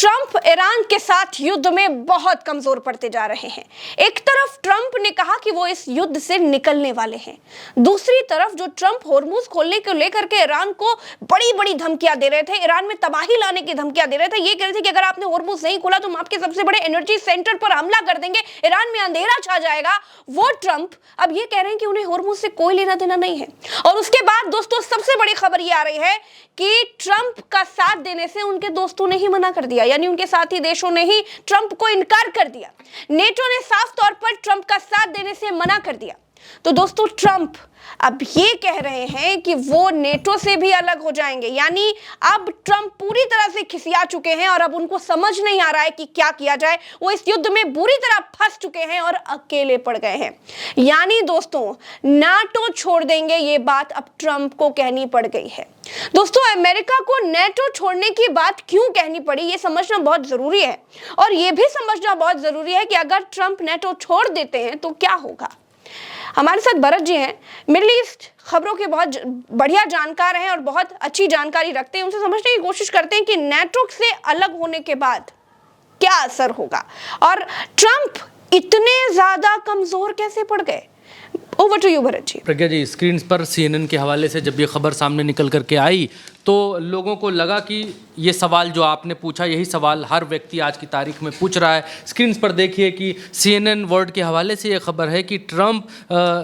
Trump Iran के साथ युद्ध में बहुत कमजोर पड़ते जा रहे हैं। एक तरफ ट्रंप ने कहा कि वो इस युद्ध से निकलने वाले हैं, दूसरी तरफ जो ट्रंप होर्मुज खोलने को लेकर के ईरान को बड़ी बड़ी धमकियां दे रहे थे, ईरान में तबाही लाने की धमकियां दे रहे थे। ये कह रहे थे कि अगर आपने होर्मुज नहीं खोला तो हम आपके सबसे बड़े एनर्जी सेंटर पर हमला कर देंगे, ईरान में अंधेरा छा जाएगा। वो ट्रंप अब ये कह रहे हैं कि उन्हें होर्मुज से कोई लेना देना नहीं है। और उसके बाद दोस्तों सबसे बड़ी खबर ये आ रही है कि ट्रंप का साथ देने से उनके दोस्तों ने ही मना कर दिया, यानी उनके साथी देशों ने ही ट्रंप को इनकार कर दिया। नेटो ने साफ तौर पर ट्रंप का साथ देने से मना कर दिया। तो दोस्तों ट्रंप अब ये कह रहे हैं कि वो नेटो से भी अलग हो जाएंगे, यानी अब ट्रंप पूरी तरह से खिसिया चुके हैं और अब उनको समझ नहीं आ रहा है कि क्या किया जाए। वो इस युद्ध में बुरी तरह फंस चुके हैं और अकेले पड़ गए हैं। यानी दोस्तों नाटो छोड़ देंगे, ये बात अब ट्रंप को कहनी पड़ गई है। दोस्तों अमेरिका को नेटो छोड़ने की बात क्यों कहनी पड़ी, ये समझना बहुत जरूरी है। और ये भी समझना बहुत जरूरी है कि अगर ट्रंप नेटो छोड़ देते हैं तो क्या होगा। हमारे साथ भरत जी हैं, मिडिल ईस्ट खबरों के बहुत बढ़िया जानकार हैं और बहुत अच्छी जानकारी रखते हैं। उनसे समझने की कोशिश करते हैं कि नेटो से अलग होने के बाद क्या असर होगा और ट्रंप इतने ज्यादा कमजोर कैसे पड़ गए। Over to you Bharat ji. Pragya ji, screen पर CNN के हवाले से जब ये खबर सामने निकल करके आई तो लोगों को लगा कि ये सवाल जो आपने पूछा, यही सवाल हर व्यक्ति आज की तारीख में पूछ रहा है। स्क्रीन पर देखिए कि CNN वर्ल्ड के हवाले से ये खबर है कि Trump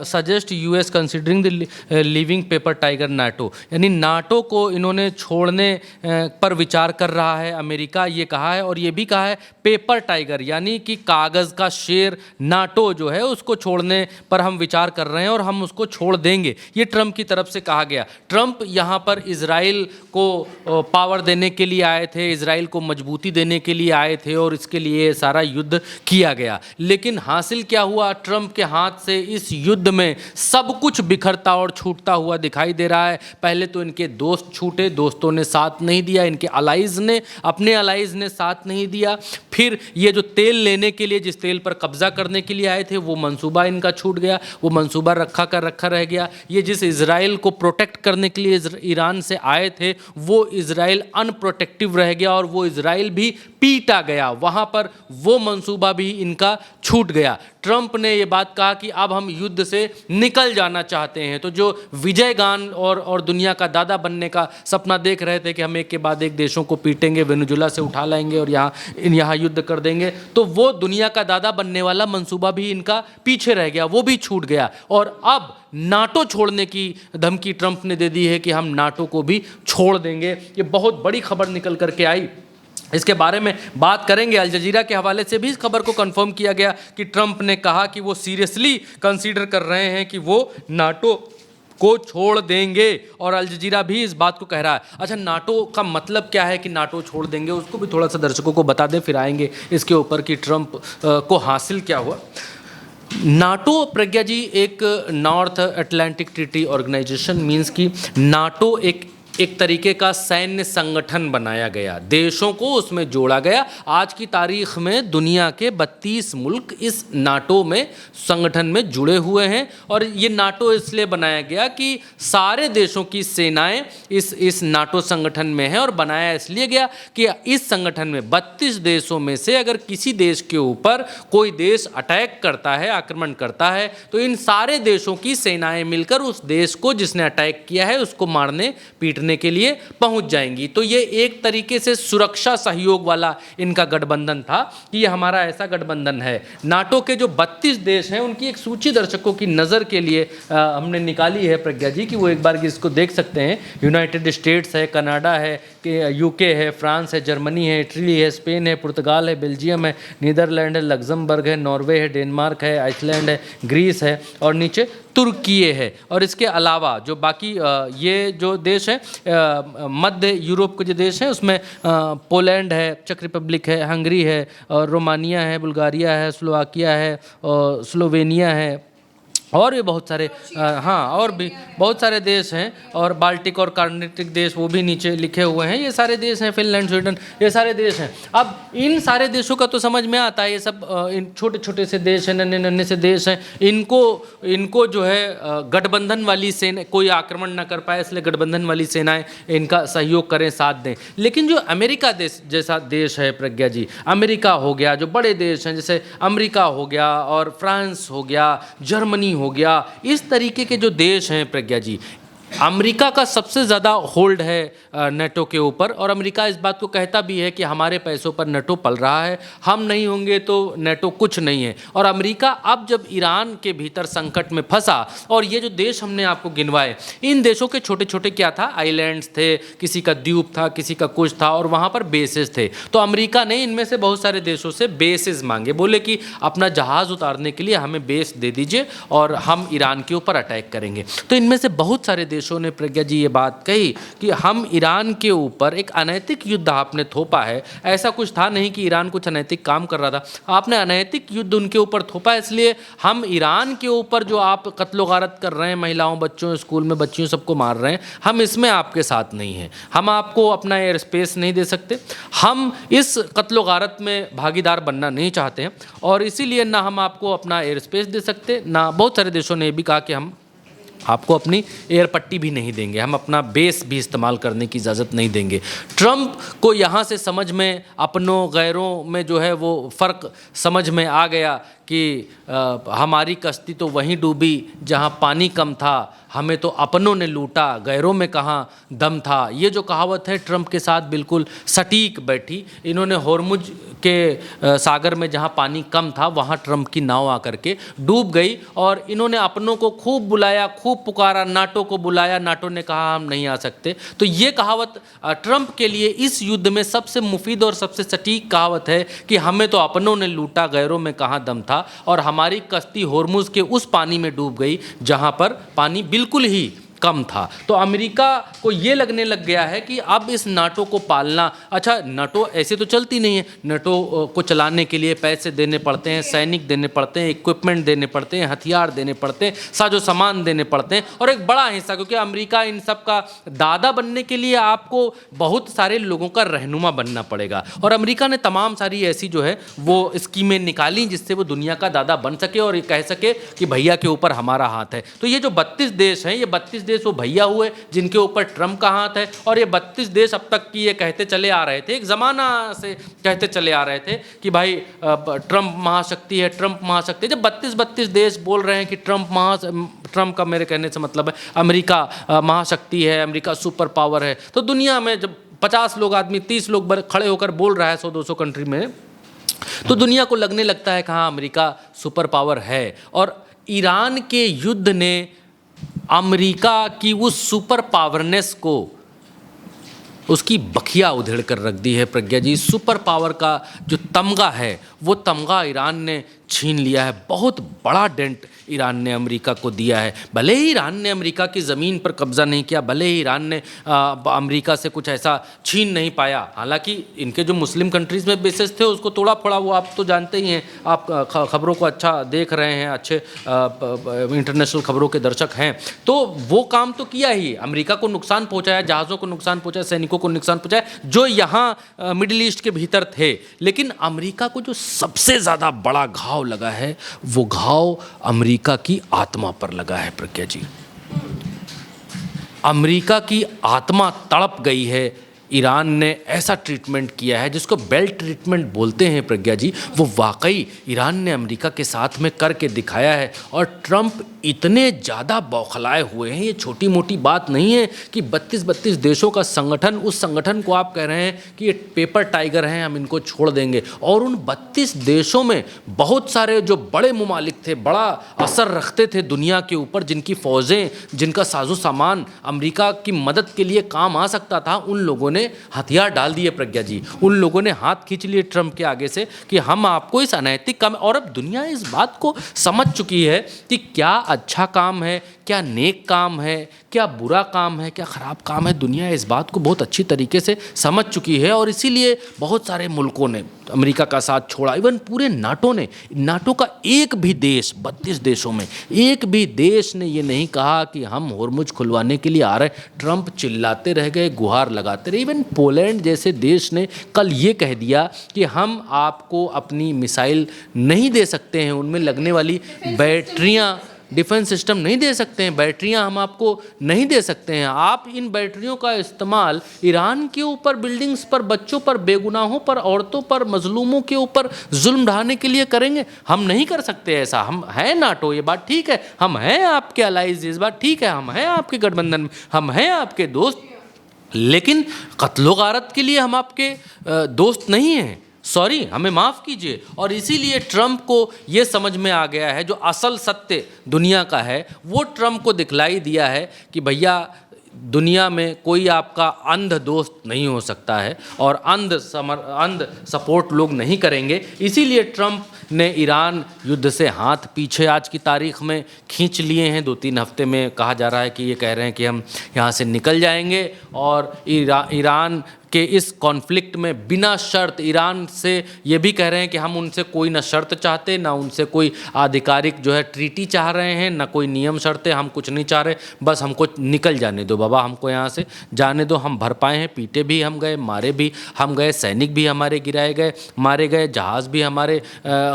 suggest US considering the living paper tiger NATO, यानी नाटो को इन्होंने छोड़ने पर विचार कर रहा है अमेरिका, ये कहा है। और ये भी कहा है पेपर टाइगर, यानी कि कागज़ का शेर नाटो जो है उसको छोड़ने पर हम विचार कर रहे हैं और हम उसको छोड़ देंगे, ये ट्रंप की तरफ से कहा गया। ट्रंप यहाँ पर इजराइल को पावर देने के लिए आए थे, इजराइल को मजबूती देने के लिए आए थे और इसके लिए सारा युद्ध किया गया। लेकिन हासिल क्या हुआ, ट्रंप के हाथ से इस युद्ध में सब कुछ बिखरता और छूटता हुआ दिखाई दे रहा है। पहले तो इनके दोस्त छूटे, दोस्तों ने साथ नहीं दिया, इनके अलाइज ने, अपने अलाइज ने साथ नहीं दिया। फिर ये जो तेल लेने के लिए, जिस तेल पर कब्जा करने के लिए आए थे, वो मंसूबा इनका छूट गया, वो मंसूबा रखा रह गया। ये जिस इजराइल को प्रोटेक्ट करने के लिए ईरान से आए थे, वो इजराइल अनप्रोटेक्टिव रह गया और वो इजराइल भी पीटा गया, वहां पर वो मंसूबा भी इनका छूट गया। ट्रंप ने ये बात कहा कि अब हम युद्ध से निकल जाना चाहते हैं। तो जो विजयगान और दुनिया का दादा बनने का सपना देख रहे थे कि हम एक के बाद एक देशों को पीटेंगे, वेनेजुला से उठा लाएंगे और यहाँ युद्ध कर देंगे, तो वो दुनिया का दादा बनने वाला मंसूबा भी इनका पीछे रह गया, वो भी छूट गया। और अब नाटो छोड़ने की धमकी ट्रंप ने दे दी है कि हम नाटो को भी छोड़ देंगे। ये बहुत बड़ी खबर निकल करके आई, इसके बारे में बात करेंगे। अल जजीरा के हवाले से भी इस खबर को कंफर्म किया गया कि ट्रंप ने कहा कि वो सीरियसली कंसीडर कर रहे हैं कि वो नाटो को छोड़ देंगे और अल जजीरा भी इस बात को कह रहा है। अच्छा, नाटो का मतलब क्या है कि नाटो छोड़ देंगे, उसको भी थोड़ा सा दर्शकों को बता दें, फिर आएंगे इसके ऊपर कि ट्रंप को हासिल क्या हुआ। नाटो प्रज्ञा जी एक North Atlantic Treaty Organization means कि नाटो एक तरीके का सैन्य संगठन बनाया गया, देशों को उसमें जोड़ा गया। आज की तारीख में दुनिया के 32 मुल्क इस नाटो में संगठन में जुड़े हुए हैं और ये नाटो इसलिए बनाया गया कि सारे देशों की सेनाएं इस नाटो संगठन में हैं और बनाया इसलिए गया कि इस संगठन में 32 देशों में से अगर किसी देश के ऊपर कोई देश अटैक करता है, आक्रमण करता है, तो इन सारे देशों की सेनाएं मिलकर उस देश को जिसने अटैक किया है उसको मारने पीटने के लिए पहुंच जाएंगी। तो ये एक तरीके से सुरक्षा सहयोग वाला इनका गठबंधन था कि ये हमारा ऐसा गठबंधन है। नाटो के जो 32 देश हैं उनकी एक सूची दर्शकों की नज़र के लिए हमने निकाली है प्रज्ञा जी, कि वो एक बार इसको देख सकते हैं। यूनाइटेड स्टेट्स है, कनाडा है, UK है, फ्रांस है, जर्मनी है, इटली है, स्पेन है, पुर्तगाल है, बेल्जियम है, नीदरलैंड है, लग्जमबर्ग है, नॉर्वे है, डेनमार्क है, आइसलैंड है, ग्रीस है और नीचे तुर्की है। और इसके अलावा जो बाकी ये जो देश हैं मध्य यूरोप के जो देश हैं उसमें पोलैंड है, चेक रिपब्लिक है, हंगरी है और रोमानिया है, बुल्गारिया है, स्लोवाकिया है और स्लोवेनिया है और भी बहुत सारे हाँ, और भी बहुत सारे देश हैं, और बाल्टिक और कार्नेटिक देश वो भी नीचे लिखे हुए हैं। ये सारे देश हैं, फिनलैंड, स्वीडन, ये सारे देश हैं। अब इन सारे देशों का तो समझ में आता है, ये सब इन छोटे छोटे से देश हैं, नन्हे नन्हे से देश हैं, इनको जो है गठबंधन वाली सेना, कोई आक्रमण ना कर पाए इसलिए गठबंधन वाली सेनाएं इनका सहयोग करें, साथ दें। लेकिन जो अमेरिका देश जैसा देश है प्रज्ञा जी, अमेरिका हो गया, जो बड़े देश हैं जैसे अमेरिका हो गया और फ्रांस हो गया, जर्मनी हो गया, इस तरीके के जो देश हैं प्रज्ञा जी, अमेरिका का सबसे ज़्यादा होल्ड है नेटो के ऊपर, और अमेरिका इस बात को कहता भी है कि हमारे पैसों पर नेटो पल रहा है, हम नहीं होंगे तो नेटो कुछ नहीं है। और अमेरिका अब जब ईरान के भीतर संकट में फंसा, और ये जो देश हमने आपको गिनवाए, इन देशों के छोटे छोटे क्या था, आइलैंड्स थे, किसी का द्वीप था, किसी का कुछ था, और वहाँ पर बेसेस थे। तो अमेरिका ने इनमें से बहुत सारे देशों से बेसेस मांगे, बोले कि अपना जहाज़ उतारने के लिए हमें बेस दे दीजिए और हम ईरान के ऊपर अटैक करेंगे। तो इनमें से बहुत सारे देशों ने प्रज्ञा जी ये बात कही कि हम ईरान के ऊपर एक अनैतिक युद्ध आपने थोपा है। ऐसा कुछ था नहीं कि ईरान कुछ अनैतिक काम कर रहा था, आपने अनैतिक युद्ध उनके ऊपर थोपा, इसलिए हम ईरान के ऊपर जो आप कत्लो गारत कर रहे हैं, महिलाओं, बच्चों, स्कूल में बच्चियों सबको मार रहे हैं, हम इसमें आपके साथ नहीं हैं। हम आपको अपना एयर स्पेस नहीं दे सकते, हम इस कत्लो गारत में भागीदार बनना नहीं चाहते हैं, और इसीलिए ना हम आपको अपना एयर स्पेस दे सकते, ना बहुत सारे देशों ने भी कहा कि हम आपको अपनी एयर पट्टी भी नहीं देंगे, हम अपना बेस भी इस्तेमाल करने की इजाज़त नहीं देंगे। ट्रंप को यहाँ से समझ में, अपनों गैरों में जो है वो फ़र्क समझ में आ गया कि हमारी कश्ती तो वहीं डूबी जहाँ पानी कम था, हमें तो अपनों ने लूटा, गैरों में कहाँ दम था। ये जो कहावत है ट्रंप के साथ बिल्कुल सटीक बैठी। इन्होंने होर्मुज के सागर में जहाँ पानी कम था वहाँ ट्रंप की नाव आकर के डूब गई, और इन्होंने अपनों को खूब बुलाया, खूब पुकारा, नाटो को बुलाया, नाटो ने कहा हम नहीं आ सकते। तो ये कहावत ट्रंप के लिए इस युद्ध में सबसे मुफीद और सबसे सटीक कहावत है कि हमें तो अपनों ने लूटा, गैरों में कहाँ दम था, और हमारी कश्ती होर्मुज के उस पानी में डूब गई जहाँ पर पानी बिल्कुल ही कम था। तो अमेरिका को ये लगने लग गया है कि अब इस नाटो को पालना, अच्छा नाटो ऐसे तो चलती नहीं है, नाटो को चलाने के लिए पैसे देने पड़ते हैं, सैनिक देने पड़ते हैं, इक्विपमेंट देने पड़ते हैं, हथियार देने पड़ते हैं, साजो सामान देने पड़ते हैं, और एक बड़ा हिस्सा, क्योंकि अमेरिका इन सब का दादा बनने के लिए आपको बहुत सारे लोगों का रहनुमा बनना पड़ेगा, और अमेरिका ने तमाम सारी ऐसी जो है वो स्कीमें निकाली जिससे वो दुनिया का दादा बन सके और ये कह सके कि भैया के ऊपर हमारा हाथ है। तो ये जो 32 देश हैं, ये 32 देश वो भैया हुए जिनके ऊपर ट्रंप का हाथ है, और ये 32 देश अब तक की ये कहते चले आ रहे थे, एक ज़माना से कहते चले आ रहे थे कि भाई ट्रंप महाशक्ति है, ट्रंप महाशक्ति है। जब 32 देश बोल रहे हैं कि ट्रंप का मेरे कहने से मतलब है अमेरिका महाशक्ति है, अमेरिका सुपर पावर है, तो दुनिया में जब 50 लोग आदमी 30 लोग खड़े होकर बोल रहा है 100-200 कंट्री में, तो दुनिया को लगने लगता है कि हाँ अमेरिका सुपर पावर है। और ईरान के युद्ध ने अमेरिका की उस सुपर पावरनेस को, उसकी बखिया उधेड़ कर रख दी है प्रज्ञा जी। सुपर पावर का जो तमगा है वो तमगा ईरान ने छीन लिया है। बहुत बड़ा डेंट ईरान ने अमेरिका को दिया है। भले ही ईरान ने अमेरिका की ज़मीन पर कब्ज़ा नहीं किया, भले ही ईरान ने अमेरिका से कुछ ऐसा छीन नहीं पाया, हालांकि इनके जो मुस्लिम कंट्रीज़ में बेसेस थे उसको तोड़ा फोड़ा, वो आप तो जानते ही हैं, आप खबरों को अच्छा देख रहे हैं, अच्छे इंटरनेशनल खबरों के दर्शक हैं, तो वो काम तो किया ही, अमेरिका को नुकसान पहुँचाया, जहाज़ों को नुकसान पहुँचाया, सैनिकों को नुकसान पहुँचाया जो यहाँ मिडिल ईस्ट के भीतर थे। लेकिन अमेरिका को जो सबसे ज़्यादा बड़ा घाव लगा है वो घाव अमेरिका की आत्मा पर लगा है प्रज्ञा जी। अमेरिका की आत्मा तड़प गई है। ईरान ने ऐसा ट्रीटमेंट किया है जिसको बेल्ट ट्रीटमेंट बोलते हैं प्रज्ञा जी, वो वाकई ईरान ने अमेरिका के साथ में करके दिखाया है। और ट्रंप इतने ज़्यादा बौखलाए हुए हैं, ये छोटी मोटी बात नहीं है कि 32 देशों का संगठन, उस संगठन को आप कह रहे हैं कि ये पेपर टाइगर हैं, हम इनको छोड़ देंगे। और उन 32 देशों में बहुत सारे जो बड़े मुमालिक थे, बड़ा असर रखते थे दुनिया के ऊपर, जिनकी फ़ौजें, जिनका साजो सामान अमेरिका की मदद के लिए काम आ सकता था, उन लोगों ने हथियार डाल दिए प्रज्ञा जी। उन लोगों ने हाथ खींच लिए ट्रंप के आगे से कि हम आपको इस अनैतिक काम, और अब दुनिया इस बात को समझ चुकी है कि क्या अच्छा काम है, क्या नेक काम है, क्या बुरा काम है, क्या ख़राब काम है, दुनिया इस बात को बहुत अच्छी तरीके से समझ चुकी है। और इसीलिए बहुत सारे मुल्कों ने अमेरिका का साथ छोड़ा, इवन पूरे नाटो का एक भी देश, 32 देशों में एक भी देश ने ये नहीं कहा कि हम होर्मुज खुलवाने के लिए आ रहे हैं। ट्रंप चिल्लाते रह गए, गुहार लगाते रहे। इवन पोलैंड जैसे देश ने कल ये कह दिया कि हम आपको अपनी मिसाइल नहीं दे सकते हैं, उनमें लगने वाली बैटरियाँ, डिफेंस सिस्टम नहीं दे सकते हैं, बैटरियां हम आपको नहीं दे सकते हैं। आप इन बैटरियों का इस्तेमाल ईरान के ऊपर, बिल्डिंग्स पर, बच्चों पर, बेगुनाहों पर, औरतों पर, मजलूमों के ऊपर जुल्म ढाने के लिए करेंगे। हम नहीं कर सकते ऐसा। हम हैं नाटो, ये बात ठीक है, हम हैं आपके अलाइज, इस बात ठीक है, हम हैं आपके गठबंधन में, हम हैं आपके दोस्त, लेकिन कत्लो गारत के लिए हम आपके दोस्त नहीं हैं। सॉरी, हमें माफ़ कीजिए। और इसीलिए ट्रंप को ये समझ में आ गया है, जो असल सत्य दुनिया का है वो ट्रंप को दिखलाई दिया है कि भैया दुनिया में कोई आपका अंध दोस्त नहीं हो सकता है और अंध सपोर्ट लोग नहीं करेंगे। इसीलिए ट्रंप ने ईरान युद्ध से हाथ पीछे आज की तारीख में खींच लिए हैं। 2-3 हफ्ते में कहा जा रहा है कि ये कह रहे हैं कि हम यहाँ से निकल जाएंगे और ईरान के इस कॉन्फ्लिक्ट में बिना शर्त, ईरान से ये भी कह रहे हैं कि हम उनसे कोई ना शर्त चाहते, ना उनसे कोई आधिकारिक जो है ट्रीटी चाह रहे हैं, ना कोई नियम शर्तें, हम कुछ नहीं चाह रहे, बस हमको निकल जाने दो बाबा, हमको यहाँ से जाने दो। हम भर पाए हैं, पीटे भी हम गए, मारे भी हम गए, सैनिक भी हमारे गिराए गए, मारे गए, जहाज़ भी हमारे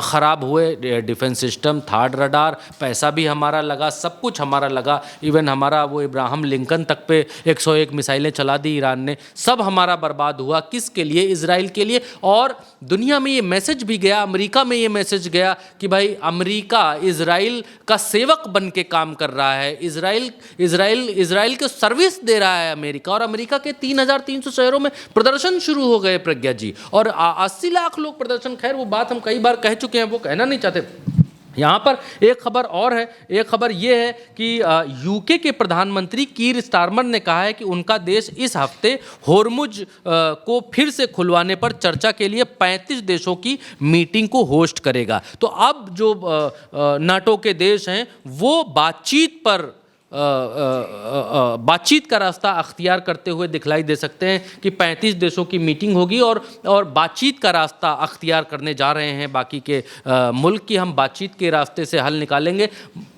ख़राब हुए, डिफेंस सिस्टम, थर्ड रडार, पैसा भी हमारा लगा, सब कुछ हमारा लगा। इवन हमारा वो इब्राहिम लिंकन तक पे 101 मिसाइलें चला दी ईरान ने, सब हमारा बर्बाद हुआ। किसके लिए? इजराइल के लिए। और दुनिया में ये मैसेज भी गया, अमेरिका में ये मैसेज गया कि भाई अमेरिका इजराइल का सेवक बन के काम कर रहा है, इजराइल को सर्विस दे रहा है अमेरिका। और अमेरिका के 3,300 शहरों में प्रदर्शन शुरू हो गए प्रज्ञा जी, और 80 लाख लोग प्रदर्शन। खैर वो बात हम कई बार कह चुके हैं, वो कहना नहीं चाहते। यहाँ पर एक खबर और है, एक खबर ये है कि यूके के प्रधानमंत्री कीर स्टारमर ने कहा है कि उनका देश इस हफ्ते होर्मुज को फिर से खुलवाने पर चर्चा के लिए 35 देशों की मीटिंग को होस्ट करेगा। तो अब जो नाटो के देश हैं वो बातचीत का रास्ता अख्तियार करते हुए दिखलाई दे सकते हैं कि 35 देशों की मीटिंग होगी और बातचीत का रास्ता अख्तियार करने जा रहे हैं बाकी के मुल्क की। हम बातचीत के रास्ते से हल निकालेंगे,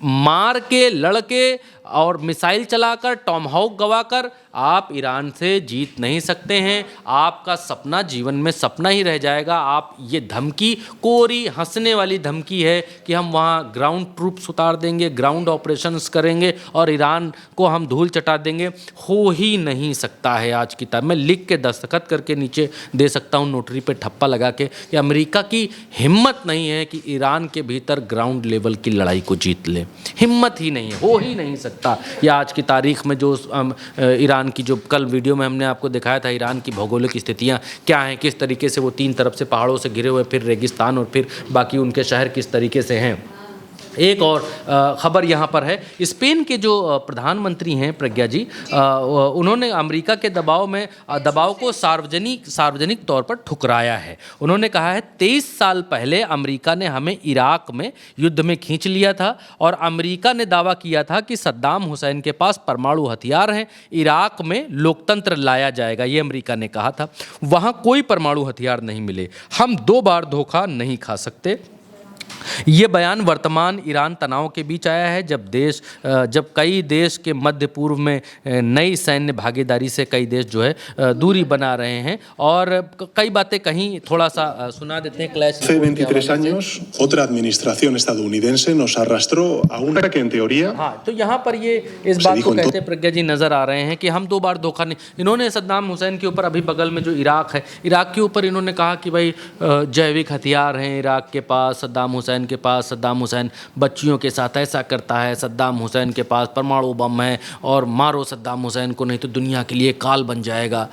मार के, लड़के और मिसाइल चलाकर, टॉमहाउक गवाकर आप ईरान से जीत नहीं सकते हैं। आपका सपना जीवन में सपना ही रह जाएगा। आप ये धमकी, कोरी हंसने वाली धमकी है कि हम वहाँ ग्राउंड ट्रूप्स उतार देंगे, ग्राउंड ऑपरेशंस करेंगे और ईरान को हम धूल चटा देंगे, हो ही नहीं सकता है। आज की तारीख में लिख के दस्तखत करके नीचे दे सकता हूँ, नोटरी पे ठप्पा लगा के, कि अमेरिका की हिम्मत नहीं है कि ईरान के भीतर ग्राउंड लेवल की लड़ाई को जीत ले। हिम्मत ही नहीं है, हो ही नहीं सकता। या आज की तारीख में जो ईरान की, जो कल वीडियो में हमने आपको दिखाया था, ईरान की भौगोलिक स्थितियां क्या हैं, किस तरीके से वो 3 तरफ से पहाड़ों से घिरे हुए, फिर रेगिस्तान और फिर बाकी उनके शहर किस तरीके से हैं। एक और ख़बर यहाँ पर है, स्पेन के जो प्रधानमंत्री हैं प्रज्ञा जी, उन्होंने अमेरिका के दबाव को सार्वजनिक तौर पर ठुकराया है। उन्होंने कहा है 23 साल पहले अमेरिका ने हमें इराक में युद्ध में खींच लिया था और अमेरिका ने दावा किया था कि सद्दाम हुसैन के पास परमाणु हथियार हैं, इराक में लोकतंत्र लाया जाएगा, ये अमेरिका ने कहा था। वहाँ कोई परमाणु हथियार नहीं मिले, हम 2 बार धोखा नहीं खा सकते। ये बयान वर्तमान ईरान तनाव के बीच आया है, जब कई देश के मध्य पूर्व में नई सैन्य भागीदारी से कई देश जो है दूरी बना रहे हैं। और कई बातें कहीं थोड़ा सा सुना देते हैं। Clash Hace 23 años, otra administración estadounidense nos arrastró a una que en teoría। हाँ, तो यहाँ पर ये इस बात को कहते हैं प्रज्ञा जी नजर आ रहे हैं कि हम 2 बार धोखा नहीं। इन्होंने सद्दाम हुसैन के ऊपर, अभी बगल में जो इराक है, इराक के ऊपर इन्होंने कहा कि भाई जैविक हथियार हैं इराक के पास, सद्दाम हुसैन के पास, सद्दाम हुसैन बच्चियों के साथ ऐसा करता है, सद्दाम हुसैन के पास परमाणु बम है और मारो सद्दाम हुसैन को नहीं तो दुनिया के लिए काल बन जाएगा।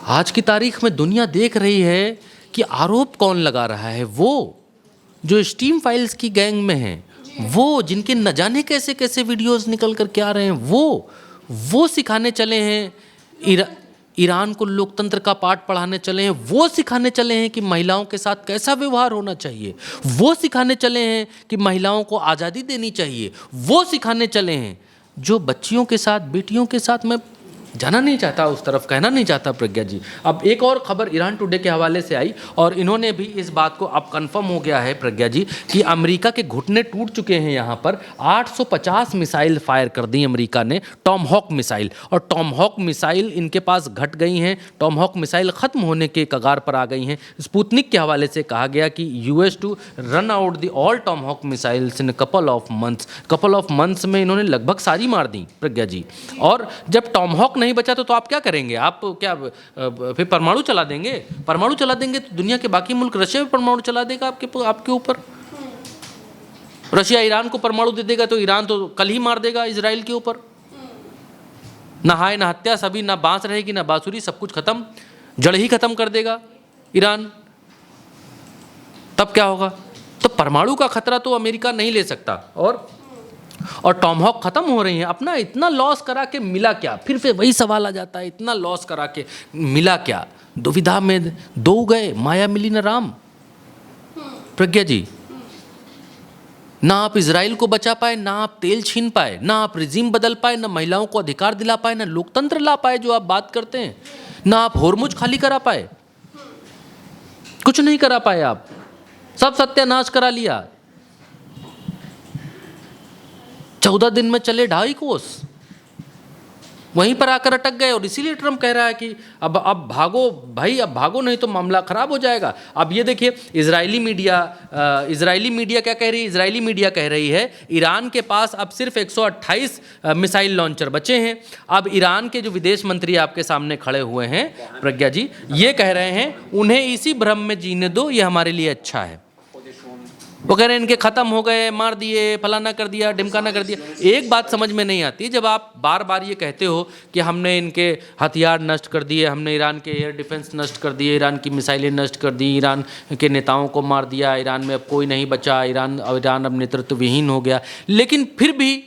आज की तारीख में दुनिया देख रही है कि आरोप कौन लगा रहा है, वो जो स्टीम फाइल्स की गैंग में हैं, वो जिनके न जाने कैसे कैसे वीडियोस निकल कर के आ रहे हैं, वो सिखाने चले हैं ईरान को लोकतंत्र का पाठ पढ़ाने चले हैं, वो सिखाने चले हैं कि महिलाओं के साथ कैसा व्यवहार होना चाहिए, वो सिखाने चले हैं कि महिलाओं को आज़ादी देनी चाहिए, वो सिखाने चले हैं जो बच्चियों के साथ, बेटियों के साथ मैं जाना नहीं चाहता, उस तरफ कहना नहीं चाहता प्रज्ञा जी। अब एक और खबर ईरान टुडे के हवाले से आई और इन्होंने भी इस बात को अब कंफर्म हो गया है प्रज्ञा जी कि अमेरिका के घुटने टूट चुके हैं। यहाँ पर 850 मिसाइल फायर कर दी अमेरिका ने, टॉमहॉक मिसाइल, और टॉमहॉक मिसाइल इनके पास घट गई हैं, टॉमहॉक मिसाइल ख़त्म होने के कगार पर आ गई हैं। स्पुतनिक के हवाले से कहा गया कि US to run out the all Tomahawk missiles in couple of months में इन्होंने लगभग सारी मार दी प्रज्ञा जी। और जब टॉमहॉक नहीं बचा तो आप क्या करेंगे? आप क्या फिर परमाणु चला देंगे? परमाणु चला देंगे तो दुनिया के बाकी मुल्क, रशिया भी परमाणु चला देगा आपके ऊपर। रशिया ईरान को परमाणु दे देगा तो ईरान तो कल ही मार देगा इजराइल के ऊपर। ना हाय ना हत्या, सभी ना बांस रहेगी ना बांसुरी, सब कुछ खत्म, जड़ ही खत्म कर देगा ईरान। तब क्या होगा? तो परमाणु का खतरा तो अमेरिका नहीं ले सकता। और टॉमहॉक खत्म हो रही हैं। अपना इतना लॉस करा के मिला क्या? फिर से वही सवाल आ जाता है, इतना लॉस करा के मिला क्या? दुविधा में दो गए, माया मिली न राम। प्रज्ञा जी, ना आप इजराइल को बचा पाए, ना आप तेल छीन पाए, ना आप रिजीम बदल पाए, ना महिलाओं को अधिकार दिला पाए, ना लोकतंत्र ला पाए जो आप बात करते हैं, ना आप होर्मुज खाली करा पाए, कुछ नहीं करा पाए आप, सब सत्यानाश करा लिया। 14 दिन में चले 2.5 कोस, वहीं पर आकर अटक गए। और इसीलिए ट्रम्प कह रहा है कि अब भागो भाई, अब भागो नहीं तो मामला खराब हो जाएगा। अब ये देखिए इजरायली मीडिया क्या कह रही है? इजरायली मीडिया कह रही है ईरान के पास अब सिर्फ 128 मिसाइल लॉन्चर बचे हैं। अब ईरान के जो विदेश मंत्री आपके सामने खड़े हुए हैं प्रज्ञा जी, ये कह रहे हैं उन्हें इसी भ्रम में जीने दो, ये हमारे लिए अच्छा है। वो कह रहे हैं इनके ख़त्म हो गए, मार दिए, फलाना कर दिया, ढिमकाना कर दिया। एक बात समझ में नहीं आती, जब आप बार बार ये कहते हो कि हमने इनके हथियार नष्ट कर दिए, हमने ईरान के एयर डिफेंस नष्ट कर दिए, ईरान की मिसाइलें नष्ट कर दी, ईरान के नेताओं को मार दिया, ईरान में अब कोई नहीं बचा, ईरान अब नेतृत्व विहीन हो गया, लेकिन फिर भी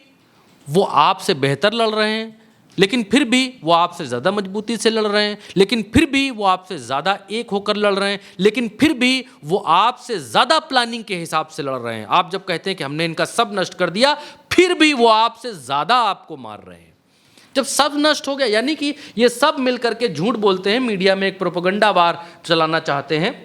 वो आपसे बेहतर लड़ रहे हैं, लेकिन फिर भी वो आपसे ज़्यादा मजबूती से लड़ रहे हैं, लेकिन फिर भी वो आपसे ज़्यादा एक होकर लड़ रहे हैं, लेकिन फिर भी वो आपसे ज़्यादा प्लानिंग के हिसाब से लड़ रहे हैं। आप जब कहते हैं कि हमने इनका सब नष्ट कर दिया, फिर भी वो आपसे ज़्यादा आपको मार रहे हैं। जब सब नष्ट हो गया, यानी कि ये सब मिलकर के झूठ बोलते हैं, मीडिया में एक प्रोपेगेंडा वार चलाना चाहते हैं।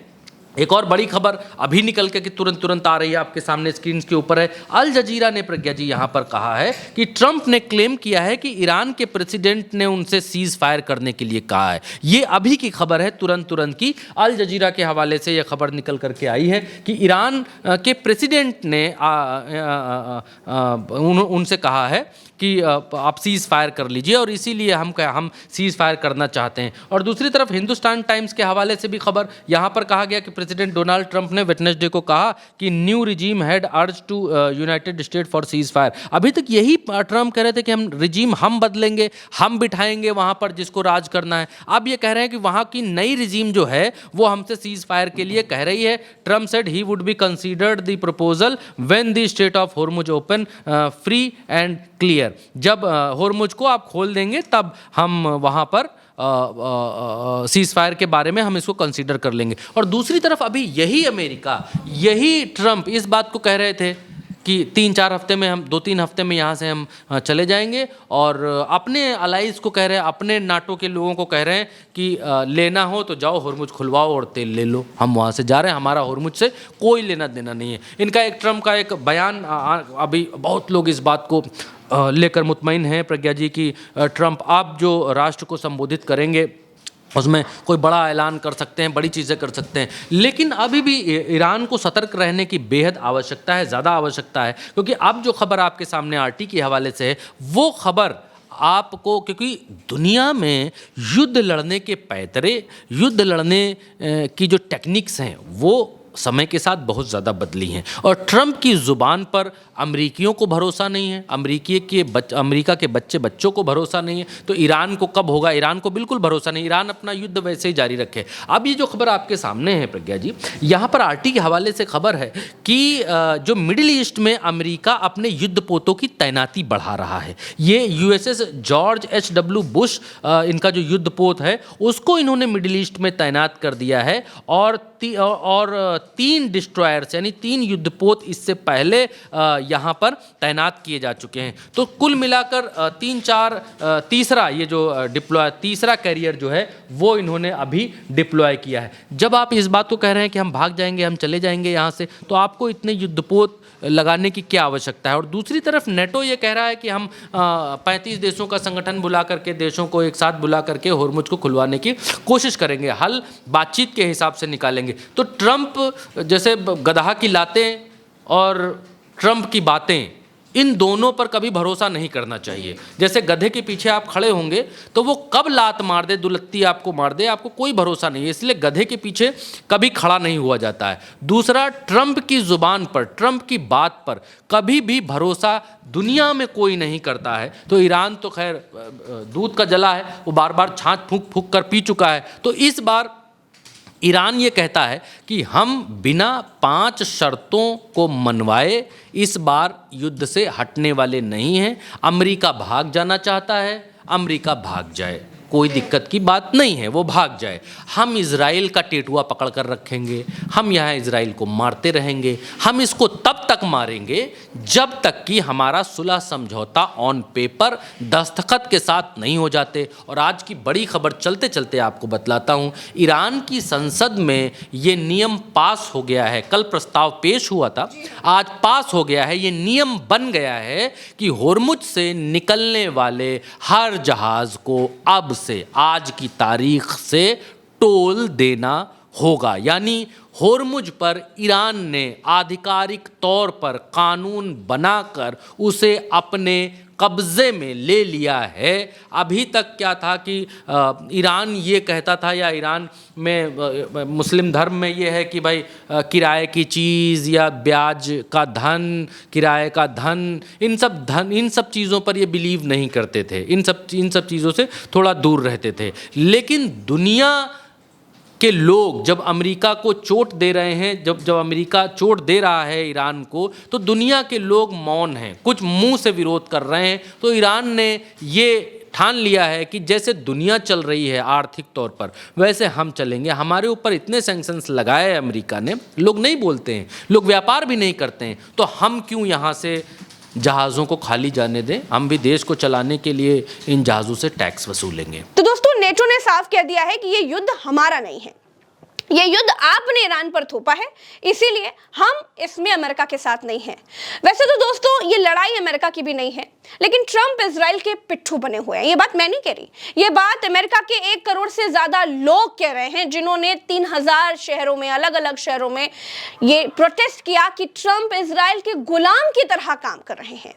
एक और बड़ी खबर अभी निकल के कि तुरंत आ रही है आपके सामने स्क्रीन के ऊपर है। अल जजीरा ने प्रज्ञा जी यहाँ पर कहा है कि ट्रंप ने क्लेम किया है कि ईरान के प्रेसिडेंट ने उनसे सीज फायर करने के लिए कहा है। ये अभी की खबर है, तुरंत की। अल जजीरा के हवाले से यह खबर निकल करके आई है कि ईरान के प्रेसिडेंट ने उनसे कहा है कि आप सीज फायर कर लीजिए और इसीलिए हम सीज फायर करना चाहते हैं। और दूसरी तरफ हिंदुस्तान टाइम्स के हवाले से भी खबर, यहाँ पर कहा गया कि प्रेसिडेंट डोनाल्ड ट्रंप ने वेडनेसडे को कहा कि new regime had urge to United State for cease fire. अभी तक यही ट्रंप कह रहे थे कि हम बदलेंगे, हम बिठाएंगे वहाँ पर जिसको राज करना है। अब ये कह रहे हैं कि वहाँ की नई रिजीम जो है वो हमसे सीज फायर के लिए कह रही है। Trump said he would be considered the proposal when the state of Hormuz open free and clear. जब होर्मुज को आप खोल देंगे तब हम वहाँ पर सीज फायर के बारे में हम इसको कंसीडर कर लेंगे। और दूसरी तरफ अभी यही अमेरिका, यही ट्रंप इस बात को कह रहे थे कि 2-3 हफ्ते में यहाँ से हम चले जाएंगे और अपने अलाइज को कह रहे हैं, अपने नाटो के लोगों को कह रहे हैं कि लेना हो तो जाओ होर्मुज खुलवाओ और तेल ले लो, हम वहाँ से जा रहे हैं, हमारा होर्मुज से कोई लेना देना नहीं है। इनका एक ट्रंप का एक बयान, अभी बहुत लोग इस बात को लेकर मुतमईन हैं प्रज्ञा जी की ट्रंप आप जो राष्ट्र को संबोधित करेंगे उसमें कोई बड़ा ऐलान कर सकते हैं, बड़ी चीज़ें कर सकते हैं, लेकिन अभी भी ईरान को सतर्क रहने की बेहद आवश्यकता है, ज़्यादा आवश्यकता है। क्योंकि अब जो खबर आपके सामने आरटी के हवाले से है वो खबर आपको, क्योंकि दुनिया में युद्ध लड़ने के पैतरे, युद्ध लड़ने की जो टेक्निक्स हैं वो समय के साथ बहुत ज़्यादा बदली हैं और ट्रंप की ज़ुबान पर अमरीकियों को भरोसा नहीं है, अमेरिका के बच्चों को भरोसा नहीं है, तो ईरान को कब होगा? ईरान को बिल्कुल भरोसा नहीं, ईरान अपना युद्ध वैसे ही जारी रखे। अब ये जो खबर आपके सामने है प्रज्ञा जी, यहाँ पर आरटी के हवाले से खबर है कि जो मिडिल ईस्ट में अमेरिका अपने युद्धपोतों की तैनाती बढ़ा रहा है। ये यूएसएस जॉर्ज H.W. बुश इनका जो युद्धपोत है उसको इन्होंने मिडिल ईस्ट में तैनात कर दिया है और 3 डिस्ट्रॉयर्स यानी 3 युद्धपोत इससे पहले यहाँ पर तैनात किए जा चुके हैं। तो कुल मिलाकर 3-4 तीसरा कैरियर जो है वो इन्होंने अभी डिप्लॉय किया है। जब आप इस बात को कह रहे हैं कि हम भाग जाएंगे, हम चले जाएंगे यहाँ से, तो आपको इतने युद्धपोत लगाने की क्या आवश्यकता है? और दूसरी तरफ नेटो ये कह रहा है कि हम 35 देशों का संगठन बुला करके, देशों को एक साथ बुला करके होर्मुज को खुलवाने की कोशिश करेंगे, हल बातचीत के हिसाब से निकालेंगे। तो ट्रंप जैसे गधा की लातें और ट्रंप की बातें, इन दोनों पर कभी भरोसा नहीं करना चाहिए। जैसे गधे के पीछे आप खड़े होंगे तो वो कब लात मार दे, दुलत्ती आपको मार दे, आपको कोई भरोसा नहीं है, इसलिए गधे के पीछे कभी खड़ा नहीं हुआ जाता है। दूसरा, ट्रंप की जुबान पर, ट्रंप की बात पर कभी भी भरोसा दुनिया में कोई नहीं करता है। तो ईरान तो खैर दूध का जला है, वो बार बार छाछ फूंक फूंक कर पी चुका है। तो इस बार ईरान ये कहता है कि हम बिना 5 शर्तों को मनवाए इस बार युद्ध से हटने वाले नहीं हैं। अमेरिका भाग जाना चाहता है, अमेरिका भाग जाए, कोई दिक्कत की बात नहीं है, वो भाग जाए। हम इजराइल का टेटुआ पकड़ कर रखेंगे, हम यहाँ इजराइल को मारते रहेंगे, हम इसको तब तक मारेंगे जब तक कि हमारा सुलह समझौता ऑन पेपर दस्तखत के साथ नहीं हो जाते। और आज की बड़ी खबर चलते चलते आपको बतलाता हूँ, ईरान की संसद में ये नियम पास हो गया है। कल प्रस्ताव पेश हुआ था, आज पास हो गया है। ये नियम बन गया है कि होर्मुज से निकलने वाले हर जहाज को अब से, आज की तारीख से टोल देना होगा। यानी होर्मुज पर ईरान ने आधिकारिक तौर पर कानून बनाकर उसे अपने कब्जे में ले लिया है। अभी तक क्या था कि ईरान ये कहता था, या ईरान में मुस्लिम धर्म में ये है कि भाई किराए की चीज़ या ब्याज का धन, किराए का धन, इन सब चीज़ों पर ये बिलीव नहीं करते थे, इन सब चीज़ों से थोड़ा दूर रहते थे। लेकिन दुनिया के लोग जब अमेरिका को चोट दे रहे हैं, जब अमेरिका चोट दे रहा है ईरान को, तो दुनिया के लोग मौन हैं, कुछ मुंह से विरोध कर रहे हैं। तो ईरान ने ये ठान लिया है कि जैसे दुनिया चल रही है आर्थिक तौर पर, वैसे हम चलेंगे। हमारे ऊपर इतने सैंक्शंस लगाए अमेरिका ने, लोग नहीं बोलते हैं, लोग व्यापार भी नहीं करते हैं, तो हम क्यों यहाँ से जहाज़ों को खाली जाने दें? हम भी देश को चलाने के लिए इन जहाज़ों से टैक्स वसूलेंगे। तो दोस्तों, नेटो ने साफ कह दिया है कि ये युद्ध हमारा नहीं है, ये युद्ध आपने ईरान पर थोपा है, इसीलिए हम इसमें अमेरिका के साथ नहीं हैं। वैसे तो दोस्तों, ये लड़ाई अमेरिका की भी नहीं है, लेकिन ट्रंप इजराइल के पिट्ठू बने हुए हैं। ये बात मैं नहीं कह रही, ये बात अमेरिका के 1 करोड़ से ज्यादा लोग कह रहे हैं, जिन्होंने 3000 शहरों में, अलग अलग शहरों में ये प्रोटेस्ट किया कि ट्रंप इजराइल के गुलाम की तरह काम कर रहे हैं।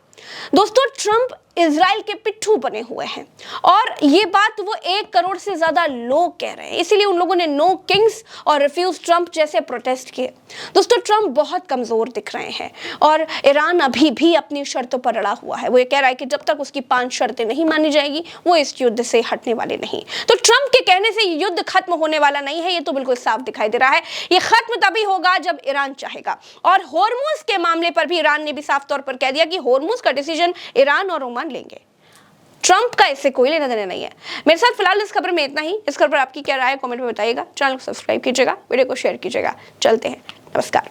दोस्तों, ट्रंप इजराइल के पिट्ठू बने हुए हैं और ये बात वो 1 करोड़ से ज्यादा लोग कह रहे हैं, इसीलिए उन लोगों ने नो किंग्स और रिफ्यूज ट्रंप जैसे प्रोटेस्ट किए। दोस्तों, ट्रंप बहुत कमजोर दिख रहे हैं और ईरान अभी भी अपनी शर्तों पर अड़ा हुआ है। वो ये कह रहा है कि जब तक उसकी 5 शर्तें नहीं मानी जाएगी, वो इस युद्ध से हटने वाले नहीं। तो ट्रंप के कहने से युद्ध खत्म होने वाला नहीं है, ये तो बिल्कुल साफ दिखाई दे रहा है। ये खत्म तभी होगा जब ईरान चाहेगा। और होर्मुज के मामले पर भी ईरान ने भी साफ तौर पर कह दिया कि होर्मुज का डिसीजन ईरान और ओमान लेंगे, ट्रंप का इससे कोई लेना देना नहीं है। मेरे साथ फिलहाल इस खबर में इतना ही। इस खबर पर आपकी क्या राय है, कमेंट में बताइएगा। चैनल को सब्सक्राइब कीजिएगा, वीडियो को शेयर कीजिएगा। चलते हैं, नमस्कार।